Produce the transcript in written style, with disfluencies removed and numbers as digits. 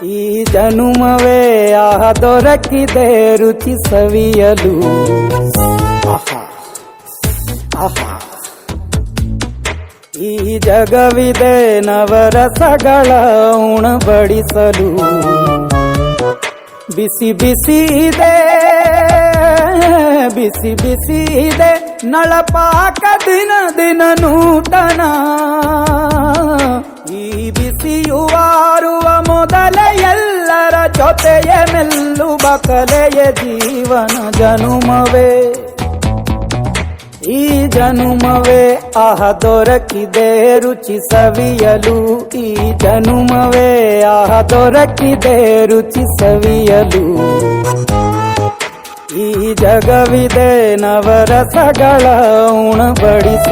ಈ ಜನುಮವೇ ದೊರಕಿದೆ ರುಚಿ ಸವಿಯಲು. ಆಹಾ ಆಹಾ, ಈ ಜಗವಿದೆ ನವರಸಗಳ ಉಣಬಡಿಸಲು. ಬಿಸಿ ಬಿಸಿ ಇದೆ, ಬಿಸಿ ಬಿಸಿ ಇದೆ ನಳಪಾಕ ದಿನ ದಿನ ನೂತನ. ಈ ಬಿಸಿಯುವಾರುವ ಮೊದಲೇ ಎಲ್ಲರ ಜೊತೆಯ ಮೆಲ್ಲುವ ಕಲೆಯ ಜೀವನ ಜನುಮವೇ. ಈ ಜನುಮವೇ ದೊರಕಿದೆ ರುಚಿ ಸವಿಯಲು. ಈ ಜನುಮವೇ ದೊರಕಿದೆ ರುಚಿ ಸವಿಯಲು. ಈ ಜಗವಿದೆ ನವರಸಗಳ ಉಣಬಡಿಸ